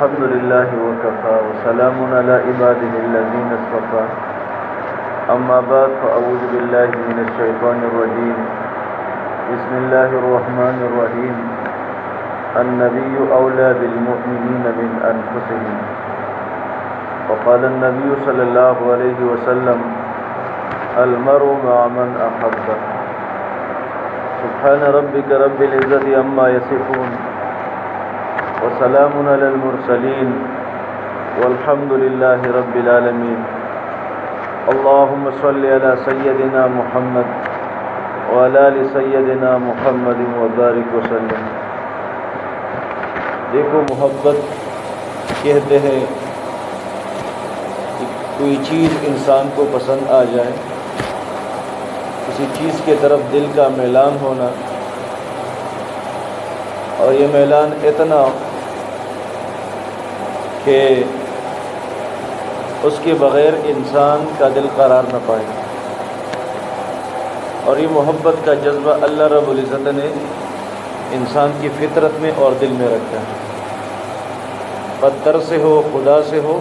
الحمد لله وكفى وسلام على عباده الذين اصطفى أما بعد فأعوذ بالله من الشيطان الرجيم بسم الله الرحمن الرحيم النبي أولى بالمؤمنين من أنفسهم وقال النبي صلى الله عليه وسلم المرء مع من أحب سبحان ربك رب العزة عما يصفون وسلام على المرسلين والحمد لله رب العالمين اللهم صل على سيدنا محمد وعلى آل سيدنا محمد وبارك وسلم۔ دیکھو، محبت کہتے ہیں کہ کوئی چیز انسان کو پسند آ جائے، کسی چیز کے طرف دل کا میلان ہونا، اور یہ میلان اتنا کہ اس کے بغیر انسان کا دل قرار نہ پائے۔ اور یہ محبت کا جذبہ اللہ رب العزت نے انسان کی فطرت میں اور دل میں رکھا ہے، پتھر سے ہو، خدا سے ہو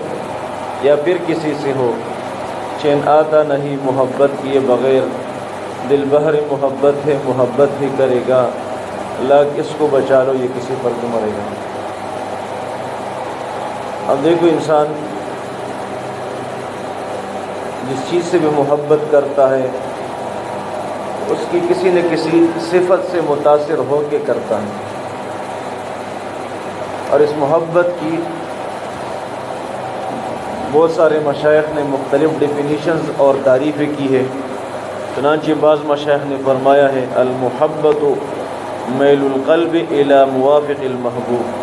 یا پھر کسی سے ہو، چین آتا نہیں محبت کیے بغیر، دل بہر محبت ہے محبت ہی کرے گا، اللہ کس کو بچا لو یہ کسی پر تو مرے گا۔ اب دیکھو، انسان جس چیز سے بھی محبت کرتا ہے اس کی کسی نہ کسی صفت سے متاثر ہو کے کرتا ہے، اور اس محبت کی بہت سارے مشائخ نے مختلف ڈیفینیشنز اور تعریفیں کی ہے۔ چنانچہ بعض مشائخ نے فرمایا ہے المحبت میل القلب الی موافق المحبوب،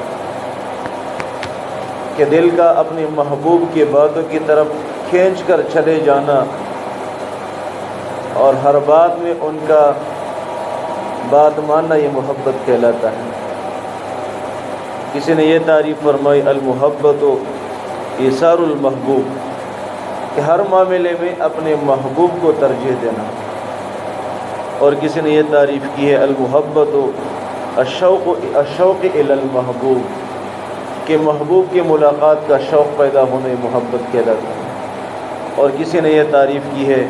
کہ دل کا اپنے محبوب کی باتوں کی طرف کھینچ کر چلے جانا اور ہر بات میں ان کا بات ماننا، یہ محبت کہلاتا ہے۔ کسی نے یہ تعریف فرمائی المحبت ایثار المحبوب، کہ ہر معاملے میں اپنے محبوب کو ترجیح دینا۔ اور کسی نے یہ تعریف کی ہے المحبت الشوق الی المحبوب، کہ محبوب کی ملاقات کا شوق پیدا ہونے محبت کہلاتا ہے۔ اور کسی نے یہ تعریف کی ہے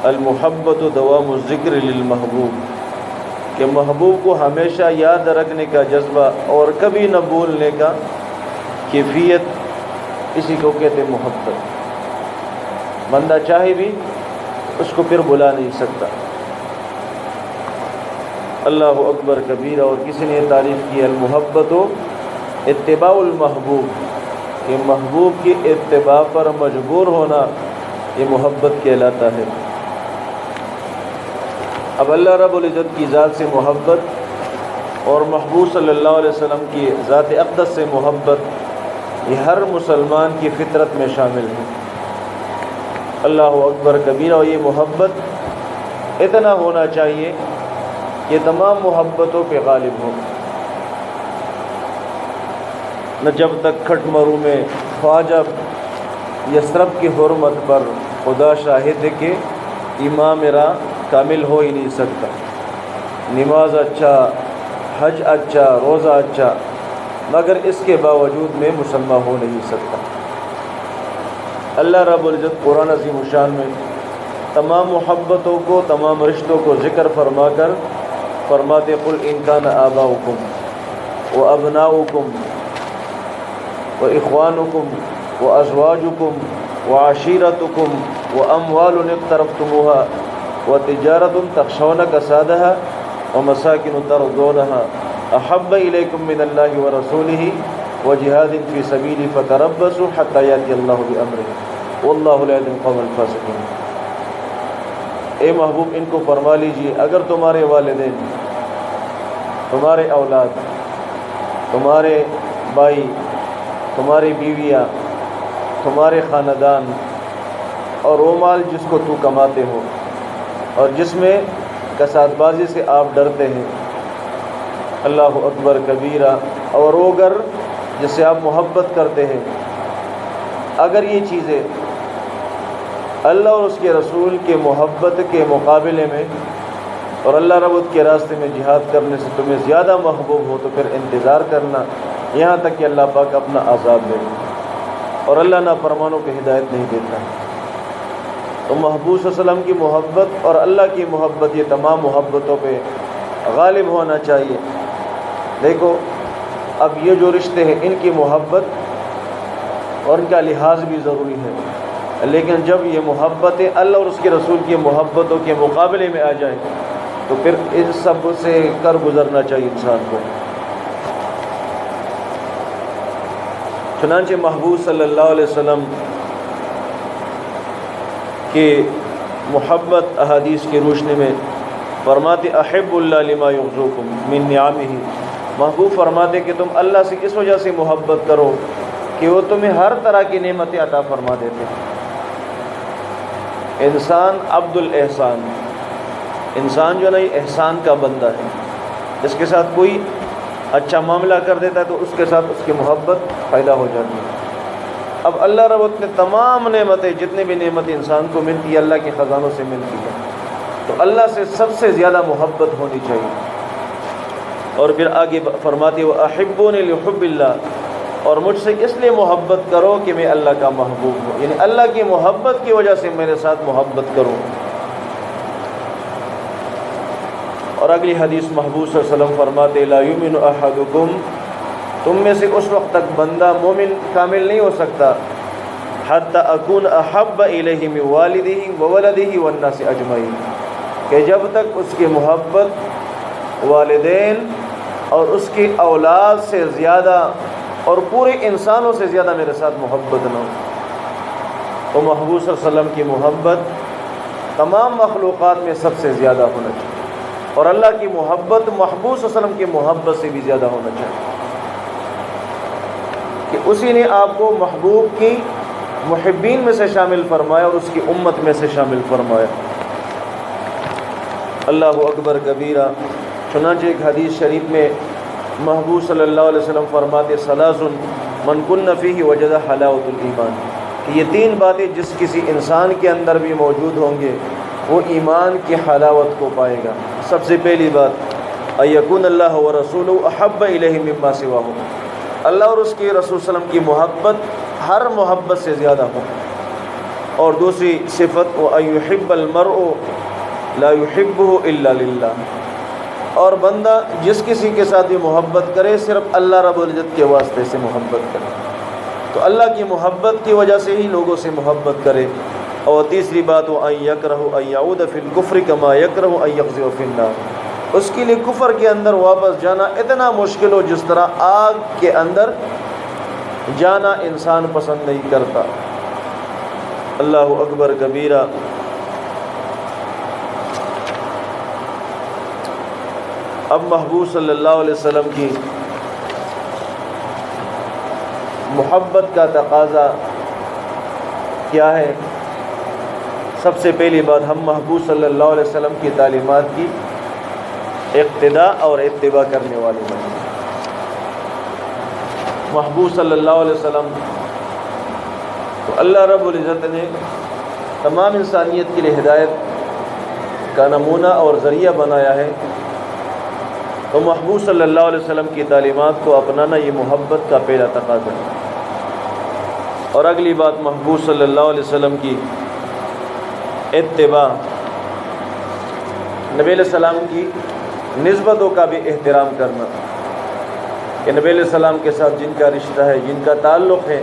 المحبت دوام الذکر للمحبوب، کہ محبوب کو ہمیشہ یاد رکھنے کا جذبہ اور کبھی نہ بھولنے کا کیفیت، اسی کو کہتے محبت۔ بندہ چاہے بھی اس کو پھر بلا نہیں سکتا۔ اللہ اکبر کبیرہ۔ اور کسی نے یہ تعریف کی المحبت اتباع المحبوب، کہ محبوب کی اتباع پر مجبور ہونا یہ محبت کہلاتا ہے۔ اب اللہ رب العزت کی ذات سے محبت اور محبوب صلی اللہ علیہ وسلم کی ذات اقدس سے محبت، یہ ہر مسلمان کی فطرت میں شامل ہے۔ اللہ اکبر کبیرہ۔ اور یہ محبت اتنا ہونا چاہیے کہ تمام محبتوں پہ غالب ہو۔ نہ جب تک کھٹ مرو میں خواجہ یثرب کی حرمت پر خدا شاہد ہے کہ ایمان میرا کامل ہو ہی نہیں سکتا۔ نماز اچھا، حج اچھا، روزہ اچھا، مگر اس کے باوجود میں مسلمان ہو نہیں سکتا۔ اللہ رب العزت قرآن عظیم الشان میں تمام محبتوں کو، تمام رشتوں کو ذکر فرما کر فرماتے قل ان کان آباؤکم وابناؤکم واخوانکم وازواجکم وعشیرتکم واموال اقترفتموها وتجارة تخشون كسادها ومساكن ترضونها احب اليكم من الله ورسوله وجهاد في سبيله فتربصوا حتى ياتي الله بامره والله لا يهدي القوم الفاسقين۔ اے محبوب، ان کو فرما لیجیے اگر تمہارے والدین، تمہارے اولاد، تمہارے بھائی، تمہاری بیویاں، تمہارے خاندان، اور وہ مال جس کو تو کماتے ہو اور جس میں کساد بازی سے آپ ڈرتے ہیں، اللہ اکبر کبیرہ، اور وہ گھر جس سے آپ محبت کرتے ہیں، اگر یہ چیزیں اللہ اور اس کے رسول کے محبت کے مقابلے میں اور اللہ رب کے راستے میں جہاد کرنے سے تمہیں زیادہ محبوب ہو تو پھر انتظار کرنا، یہاں تک کہ اللہ پاک اپنا عذاب دے، اور اللہ نافرمانوں کو ہدایت نہیں دیتا۔ تو محبوب صلی اللہ علیہ وسلم کی محبت اور اللہ کی محبت، یہ تمام محبتوں پہ غالب ہونا چاہیے۔ دیکھو اب یہ جو رشتے ہیں ان کی محبت اور ان کا لحاظ بھی ضروری ہے، لیکن جب یہ محبتیں اللہ اور اس کے رسول کی محبتوں کے مقابلے میں آ جائیں تو پھر ان سب سے کر گزرنا چاہیے انسان کو۔ چنانچہ محبوب صلی اللہ علیہ وسلم کی محبت احادیث کی روشنی میں فرماتے احب اللہ لما یغزوکم من نعمہ، محبوب فرماتے کہ تم اللہ سے اس وجہ سے محبت کرو کہ وہ تمہیں ہر طرح کی نعمتیں عطا فرما دیتے ہیں۔ انسان عبد الاحسان، انسان جو نہیں احسان کا بندہ ہے، جس کے ساتھ کوئی اچھا معاملہ کر دیتا ہے تو اس کے ساتھ اس کی محبت پیدا ہو جاتی ہے۔ اب اللہ رب نے تمام نعمتیں، جتنی بھی نعمتیں انسان کو ملتی ہے اللہ کے خزانوں سے ملتی ہے، تو اللہ سے سب سے زیادہ محبت ہونی چاہیے۔ اور پھر آگے فرماتے وہ احبونی لحب اللہ، اور مجھ سے اس لیے محبت کرو کہ میں اللہ کا محبوب ہوں، یعنی اللہ کی محبت کی وجہ سے میرے ساتھ محبت کرو۔ اور اگلی حدیث محبوب صلی اللہ علیہ وسلم فرماتے لا یؤمن احدکم، تم میں سے اس وقت تک بندہ مومن کامل نہیں ہو سکتا حتی اکون احب الیہ من والدہ وولدہ والناس اجمعین، کہ جب تک اس کی محبت والدین اور اس کی اولاد سے زیادہ اور پورے انسانوں سے زیادہ میرے ساتھ محبت نہ ہو۔ تو محبوب صلی اللہ علیہ وسلم کی محبت تمام مخلوقات میں سب سے زیادہ ہونا چاہیے، اور اللہ کی محبت محبوب صلی اللہ علیہ وسلم کی محبت سے بھی زیادہ ہونا چاہیے، کہ اسی نے آپ کو محبوب کی محبین میں سے شامل فرمایا اور اس کی امت میں سے شامل فرمایا۔ اللہ اکبر کبیرہ۔ چنانچہ ایک حدیث شریف میں محبوب صلی اللہ علیہ وسلم فرماتے ثلاث من کن فیہ وجد حلاوۃ الایمان، کہ یہ تین باتیں جس کسی انسان کے اندر بھی موجود ہوں گے وہ ایمان کی حلاوت کو پائے گا۔ سب سے پہلی بات ان یکون اللہ ورسولہ احب الیہ مما سواہ، اللہ اور اس کے رسول صلی اللہ علیہ وسلم کی محبت ہر محبت سے زیادہ ہو۔ اور دوسری صفت وان یحب المرء لا یحبہ الا للہ، اور بندہ جس کسی کے ساتھ بھی محبت کرے صرف اللہ رب العزت کے واسطے سے محبت کرے، تو اللہ کی محبت کی وجہ سے ہی لوگوں سے محبت کرے۔ اور تیسری بات وان یکرہ ان یعود فی الکفر کما یکرہ ان یقذف فی النار، اس کے لیے کفر کے اندر واپس جانا اتنا مشکل ہو جس طرح آگ کے اندر جانا انسان پسند نہیں کرتا۔ اللہ اکبر کبیرہ۔ اب محبوب صلی اللہ علیہ وسلم کی محبت کا تقاضا کیا ہے؟ سب سے پہلی بات ہم محبوب صلی اللہ علیہ وسلم کی تعلیمات کی اقتداء اور اتباع کرنے والے بنیں۔ محبوب صلی اللہ علیہ وسلم تو اللہ رب العزت نے تمام انسانیت کے لیے ہدایت کا نمونہ اور ذریعہ بنایا ہے، تو محبوب صلی اللہ علیہ وسلم کی تعلیمات کو اپنانا یہ محبت کا پہلا تقاضا ہے۔ اور اگلی بات محبوب صلی اللہ علیہ وسلم کی اتباع، نبی علیہ السلام کی نسبتوں کا بھی احترام کرنا، کہ نبی علیہ السلام کے ساتھ جن کا رشتہ ہے، جن کا تعلق ہے،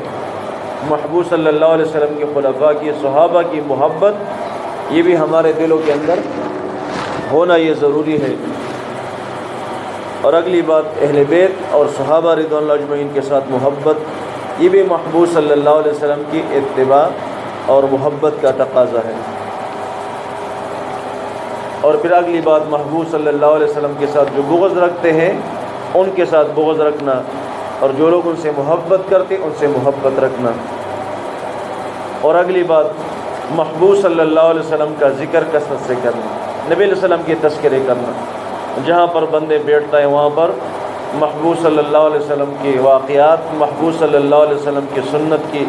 محبوب صلی اللہ علیہ وسلم کے خلفاء کی، صحابہ کی محبت یہ بھی ہمارے دلوں کے اندر ہونا یہ ضروری ہے۔ اور اگلی بات اہل بیت اور صحابہ رضوان اللہ اجمعین کے ساتھ محبت یہ بھی محبوب صلی اللہ علیہ وسلم کی اتباع اور محبت کا تقاضا ہے۔ اور پھر اگلی بات محبوب صلی اللہ علیہ وسلم کے ساتھ جو بغض رکھتے ہیں ان کے ساتھ بغض رکھنا، اور جو لوگ ان سے محبت کرتے ان سے محبت رکھنا۔ اور اگلی بات محبوب صلی اللہ علیہ وسلم کا ذکر کثرت سے کرنا، نبی علیہ السلام کے تذکرے کرنا، جہاں پر بندے بیٹھتا ہے وہاں پر محبوب صلی اللہ علیہ وسلم کے واقعات، محبوب صلی اللہ علیہ وسلم کی سنت کی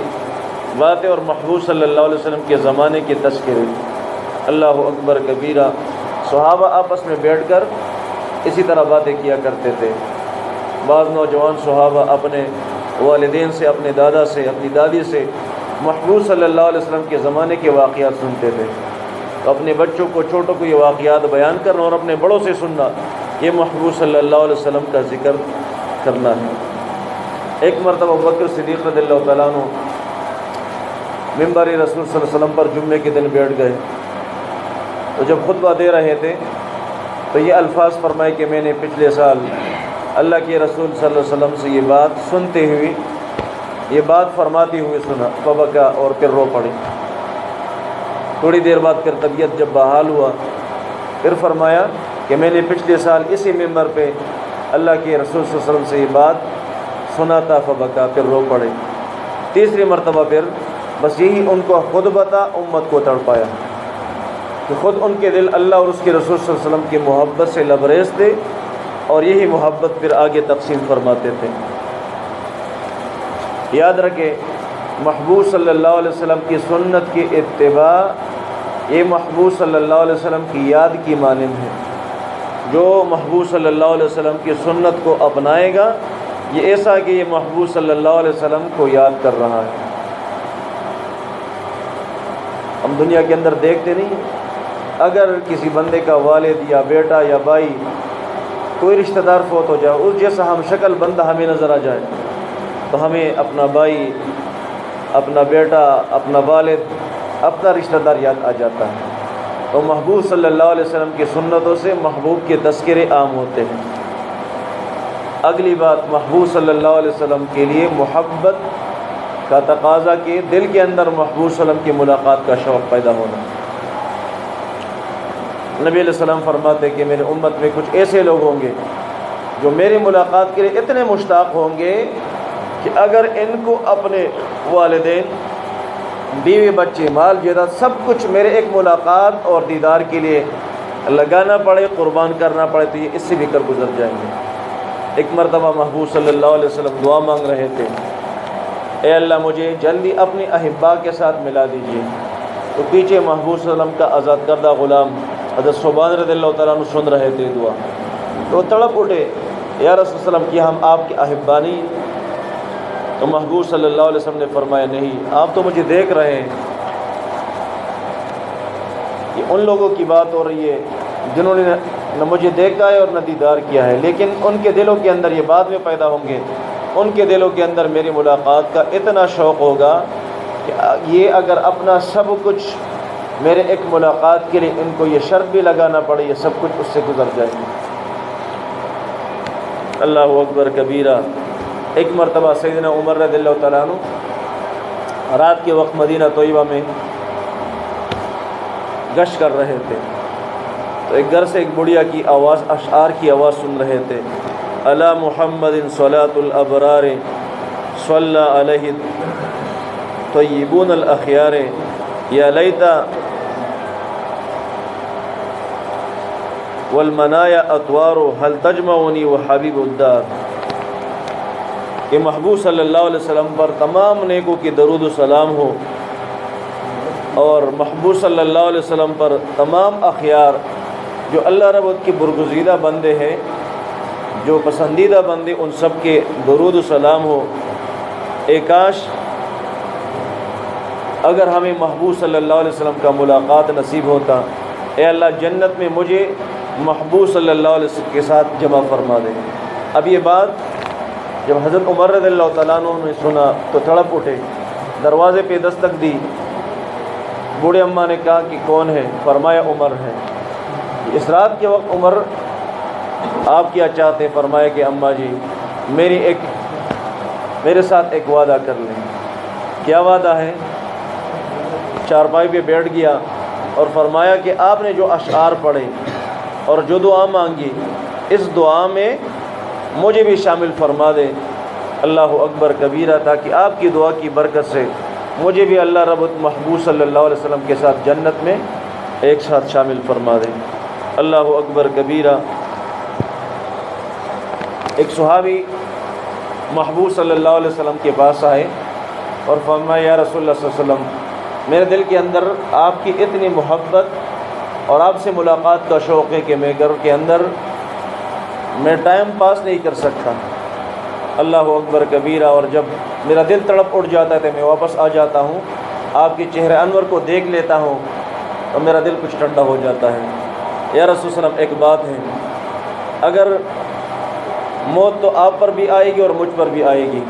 باتیں اور محبوب صلی اللہ علیہ وسلم کے زمانے کے تذکرے۔ اللہ اکبر کبیرہ۔ صحابہ آپس میں بیٹھ کر اسی طرح باتیں کیا کرتے تھے، بعض نوجوان صحابہ اپنے والدین سے، اپنے دادا سے، اپنی دادی سے محبوب صلی اللہ علیہ وسلم کے زمانے کے واقعات سنتے تھے، تو اپنے بچوں کو، چھوٹوں کو یہ واقعات بیان کرنا اور اپنے بڑوں سے سننا، یہ محبوب صلی اللہ علیہ وسلم کا ذکر کرنا ہے۔ ایک مرتبہ ابوبکر صدیق رضی اللہ تعالیٰ عنہ ممبر رسول صلی اللہ علیہ وسلم پر جمعے کے دن بیٹھ گئے، تو جب خطبہ دے رہے تھے تو یہ الفاظ فرمائے کہ میں نے پچھلے سال اللہ کے رسول صلی اللہ علیہ وسلم سے یہ بات سنتے ہوئے، یہ بات فرماتے ہوئے سنا، فبکا، اور پھر رو پڑے۔ تھوڑی دیر بعد پھر طبیعت جب بحال ہوا، پھر فرمایا کہ میں نے پچھلے سال اسی ممبر پہ اللہ کے رسول صلی اللہ علیہ وسلم سے یہ بات سنا تھا، فبکا، پھر رو پڑے۔ تیسری مرتبہ پھر بس یہی ان کو خود بتا امت کو تڑپایا کہ خود ان کے دل اللہ اور اس کے رسول صلی اللہ علیہ وسلم کی محبت سے لبریز تھے، اور یہی محبت پھر آگے تقسیم فرماتے تھے۔ یاد رکھیں، محبوب صلی اللہ علیہ وسلم کی سنت کی اتباع یہ محبوب صلی اللہ علیہ وسلم کی یاد کی مانند ہے۔ جو محبوب صلی اللہ علیہ وسلم کی سنت کو اپنائے گا، یہ ایسا کہ یہ محبوب صلی اللہ علیہ وسلم کو یاد کر رہا ہے۔ ہم دنیا کے اندر دیکھتے نہیں، اگر کسی بندے کا والد یا بیٹا یا بھائی، کوئی رشتہ دار فوت ہو جائے، اس جیسا ہم شکل بندہ ہمیں نظر آ جائے، تو ہمیں اپنا بھائی، اپنا بیٹا، اپنا والد، اپنا رشتہ دار یاد آ جاتا ہے۔ تو محبوب صلی اللہ علیہ وسلم کی سنتوں سے محبوب کے تذکرے عام ہوتے ہیں۔ اگلی بات، محبوب صلی اللہ علیہ وسلم کے لیے محبت کا تقاضا کہ دل کے اندر محبوب صلی اللہ علیہ وسلم کی ملاقات کا شوق پیدا ہونا۔ نبی علیہ السلام فرماتے کہ میرے امت میں کچھ ایسے لوگ ہوں گے جو میری ملاقات کے لیے اتنے مشتاق ہوں گے کہ اگر ان کو اپنے والدین، بیوی، بچے، مال، جائیداد، سب کچھ میرے ایک ملاقات اور دیدار کے لیے لگانا پڑے، قربان کرنا پڑے، تو یہ اس سے بھی کر گزر جائیں گے۔ ایک مرتبہ محبوب صلی اللہ علیہ وسلم دعا مانگ رہے تھے، اے اللہ مجھے جلدی اپنی احبا کے ساتھ ملا دیجیے۔ تو پیچھے محبوب صلی اللہ علیہ وسلم کا آزاد کردہ غلام حضرت صوبان رضی اللہ تعالیٰ عنہ سن رہے تھے دعا، تو تڑپ اٹھے، یا رسول اللہ علیہ وسلم کیا ہم آپ کے احبا نہیں؟ تو محبوب صلی اللہ علیہ وسلم نے فرمایا نہیں، آپ تو مجھے دیکھ رہے ہیں۔ یہ ان لوگوں کی بات ہو رہی ہے جنہوں نے نہ مجھے دیکھا ہے اور نہ دیدار کیا ہے، لیکن ان کے دلوں کے اندر یہ بعد میں پیدا ہوں گے، ان کے دلوں کے اندر میری ملاقات کا اتنا شوق ہوگا کہ یہ اگر اپنا سب کچھ میرے ایک ملاقات کے لیے ان کو یہ شرط بھی لگانا پڑے، یہ سب کچھ اس سے گزر جائے گا۔ اللہ اکبر کبیرہ۔ ایک مرتبہ سیدنا عمر رضی اللہ تعالیٰ عنہ رات کے وقت مدینہ طیبہ میں گشت کر رہے تھے، تو ایک گھر سے ایک بڑھیا کی آواز، اشعار کی آواز سن رہے تھے، علی محمد صلاۃ الابرار صلی علیہ طیبون الاخیار یا لیتا والمنایا اطوار هل تجمعنی وحبیب الدار۔ کہ محبوب صلی اللہ علیہ وسلم پر تمام نیکوں کی درود و سلام ہو، اور محبوب صلی اللہ علیہ وسلم پر تمام اخیار جو اللہ رب کی برگزیدہ بندے ہیں، جو پسندیدہ بندے، ان سب کے درود و سلام ہو۔ اے کاش اگر ہمیں محبوب صلی اللہ علیہ وسلم کا ملاقات نصیب ہوتا، اے اللہ جنت میں مجھے محبوب صلی اللہ علیہ وسلم کے ساتھ جمع فرما دے۔ اب یہ بات جب حضرت عمر رضی اللہ تعالیٰ عنہ نے سنا تو تڑپ اٹھے، دروازے پہ دستک دی، بوڑھے اماں نے کہا کہ کون ہے؟ فرمایا عمر ہے۔ اس رات کے وقت عمر آپ کیا چاہتے؟ فرمایا کہ اماں جی میرے ساتھ ایک وعدہ کر لیں۔ کیا وعدہ ہے؟ چارپائی پہ بیٹھ گیا اور فرمایا کہ آپ نے جو اشعار پڑھے اور جو دعا مانگی، اس دعا میں مجھے بھی شامل فرما دے۔ اللہ اکبر کبیرہ، تاکہ آپ کی دعا کی برکت سے مجھے بھی اللہ رب محبوب صلی اللہ علیہ وسلم کے ساتھ جنت میں ایک ساتھ شامل فرما دے۔ اللہ اکبر کبیرہ۔ ایک صحابی محبوب صلی اللہ علیہ وسلم کے پاس آئے اور فرمایا یا رسول اللہ صلی اللہ علیہ وسلم، میرے دل کے اندر آپ کی اتنی محبت اور آپ سے ملاقات کا شوق ہے کہ میں گھر کے اندر میں ٹائم پاس نہیں کر سکتا، اللہ اکبر کبیرہ۔ اور جب میرا دل تڑپ اٹھ جاتا ہے تو میں واپس آ جاتا ہوں، آپ کے چہرہ انور کو دیکھ لیتا ہوں تو میرا دل کچھ ٹھنڈا ہو جاتا ہے۔ یا رسول صلی اللہ علیہ وسلم، ایک بات ہے، اگر موت تو آپ پر بھی آئے گی اور مجھ پر بھی آئے گی،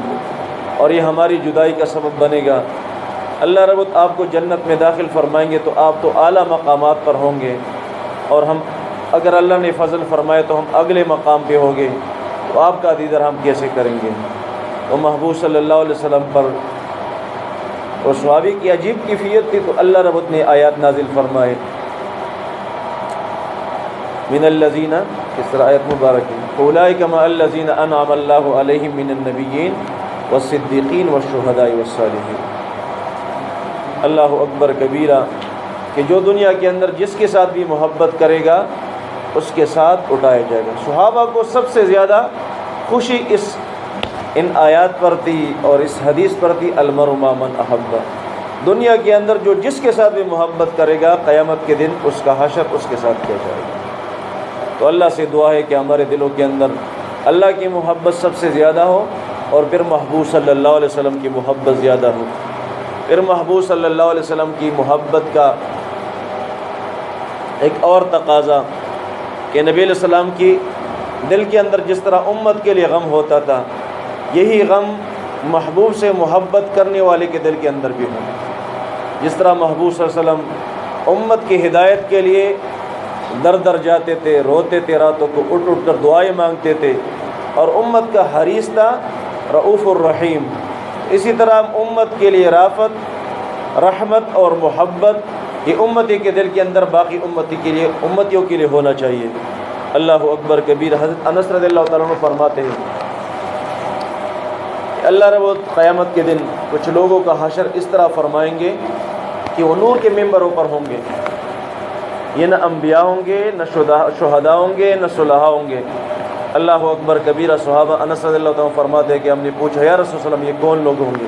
اور یہ ہماری جدائی کا سبب بنے گا، اللہ رب آپ کو جنت میں داخل فرمائیں گے تو آپ تو اعلیٰ مقامات پر ہوں گے، اور ہم اگر اللہ نے فضل فرمائے تو ہم اگلے مقام پہ ہوں گے، تو آپ کا دیدار ہم کیسے کریں گے؟ تو محبوب صلی اللہ علیہ وسلم پر اور صحابی کی عجیب کیفیت تھی، تو اللہ رب نے آیات نازل فرمائے، من الذین، اس طرح آیت مبارک ہے، اولئک مع الذین انعم اللہ علیہم من النبیین والصدیقین والشہداء والصالحین۔ اللہ اکبر کبیرہ، کہ جو دنیا کے اندر جس کے ساتھ بھی محبت کرے گا اس کے ساتھ اٹھایا جائے گا۔ صحابہ کو سب سے زیادہ خوشی ان آیات پر تھی اور اس حدیث پر تھی، المرء مع من احب۔ دنیا کے اندر جو جس کے ساتھ بھی محبت کرے گا، قیامت کے دن اس کا حشر اس کے ساتھ کیا جائے گا۔ تو اللہ سے دعا ہے کہ ہمارے دلوں کے اندر اللہ کی محبت سب سے زیادہ ہو، اور پھر محبوب صلی اللہ علیہ وسلم کی محبت زیادہ ہو۔ پھر محبوب صلی اللہ علیہ وسلم کی محبت کا ایک اور تقاضا کہ نبی علیہ السلام کی دل کے اندر جس طرح امت کے لیے غم ہوتا تھا، یہی غم محبوب سے محبت کرنے والے کے دل کے اندر بھی ہو۔ جس طرح محبوب صلی اللہ علیہ وسلم امت کی ہدایت کے لیے در در جاتے تھے، روتے تھے، راتوں کو اٹھ اٹھ کر دعائیں مانگتے تھے، اور امت کا حریص تھا، رؤوف الرحیم، اسی طرح امت کے لیے رافت، رحمت اور محبت یہ امتی کے دل کے اندر باقی امتیوں کے لیے ہونا چاہیے۔ اللہ اکبر کبیر۔ حضرت انس رضی اللہ تعالیٰ عنہ فرماتے ہیں کہ اللہ رب قیامت کے دن کچھ لوگوں کا حشر اس طرح فرمائیں گے کہ وہ نور کے ممبروں پر ہوں گے، یہ نہ انبیاء ہوں گے، نہ شہداء ہوں گے، نہ صلحاء ہوں گے۔ اللہ اکبر کبیرہ۔ صحابہ انس رضی اللہ تعالیٰ عنہ فرماتے ہیں کہ ہم نے پوچھا، یا رسول اللہ علیہ وسلم، یہ کون لوگ ہوں گے؟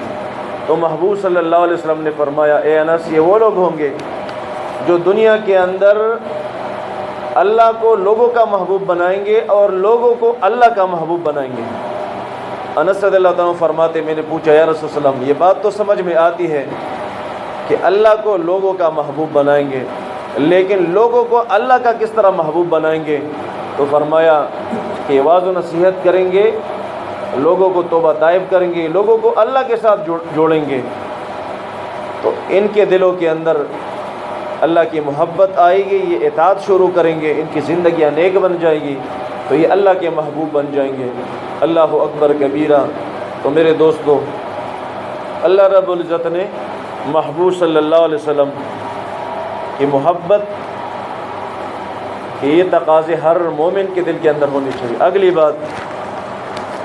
تو محبوب صلی اللہ علیہ وسلم نے فرمایا، اے انس، یہ وہ لوگ ہوں گے جو دنیا کے اندر اللہ کو لوگوں کا محبوب بنائیں گے اور لوگوں کو اللہ کا محبوب بنائیں گے۔ انس رضی اللہ تعالیٰ عنہ فرماتے، میں نے پوچھا، یا رسول اللہ علیہ وسلم، یہ بات تو سمجھ میں آتی ہے کہ اللہ کو لوگوں کا محبوب بنائیں گے، لیکن لوگوں کو اللہ کا کس طرح محبوب بنائیں گے؟ تو فرمایا کہ وعظ و نصیحت کریں گے، لوگوں کو توبہ طائب کریں گے، لوگوں کو اللہ کے ساتھ جوڑیں گے، تو ان کے دلوں کے اندر اللہ کی محبت آئے گی، یہ اطاعت شروع کریں گے، ان کی زندگیاں نیک بن جائے گی، تو یہ اللہ کے محبوب بن جائیں گے۔ اللہ اکبر کبیرہ۔ تو میرے دوستو، اللہ رب العزت نے محبوب صلی اللہ علیہ وسلم کی محبت کہ یہ تقاضے ہر مومن کے دل کے اندر ہونی چاہیے۔ اگلی بات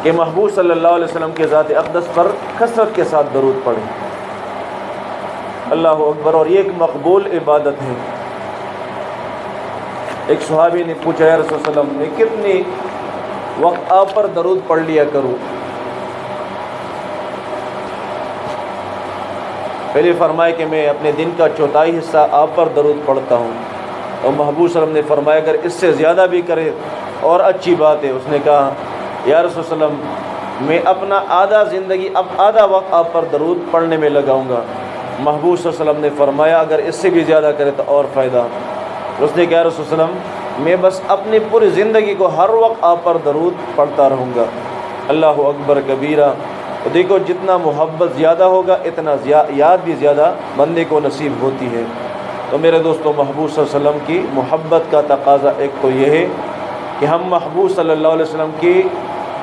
کہ محبوب صلی اللہ علیہ وسلم کے ذات اقدس پر کثرت کے ساتھ درود پڑھیں۔ اللہ اکبر۔ اور یہ ایک مقبول عبادت ہے۔ ایک صحابی نے پوچھا، یا رسول اللہ علیہ وسلم، میں کتنی وقت آپ پر درود پڑھ لیا کروں؟ پہلے فرمایا کہ میں اپنے دن کا چوتھائی حصہ آپ پر درود پڑھتا ہوں، اور محبوب صلی اللہ علیہ وسلم نے فرمایا اگر اس سے زیادہ بھی کرے اور اچھی بات ہے۔ اس نے کہا، یا رسول اللہ علیہ وسلم، میں اپنا آدھا وقت آپ پر درود پڑھنے میں لگاؤں گا۔ محبوب صلی اللہ علیہ وسلم نے فرمایا اگر اس سے بھی زیادہ کرے تو اور فائدہ۔ اس نے کہا، رسول اللہ علیہ وسلم، میں بس اپنی پوری زندگی کو ہر وقت آپ پر درود پڑھتا رہوں گا۔ اللہ اکبر کبیرہ۔ تو دیکھو، جتنا محبت زیادہ ہوگا اتنا یاد بھی زیادہ بندے کو نصیب ہوتی ہے۔ تو میرے دوستو، محبوب صلی اللہ علیہ وسلم کی محبت کا تقاضا ایک تو یہ ہے کہ ہم محبوب صلی اللہ علیہ وسلم کی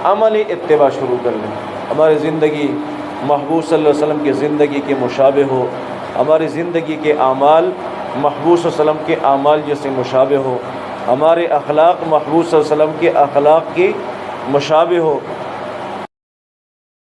عملی اتباع شروع کر لیں، ہماری زندگی محبوب صلی اللہ علیہ وسلم کی زندگی کے مشابہ ہو، ہماری زندگی کے اعمال محبوب صلی اللہ علیہ وسلم کے اعمال جیسے مشابہ ہو، ہمارے اخلاق محبوب صلی اللہ علیہ وسلم کے اخلاق کی مشابہ ہو،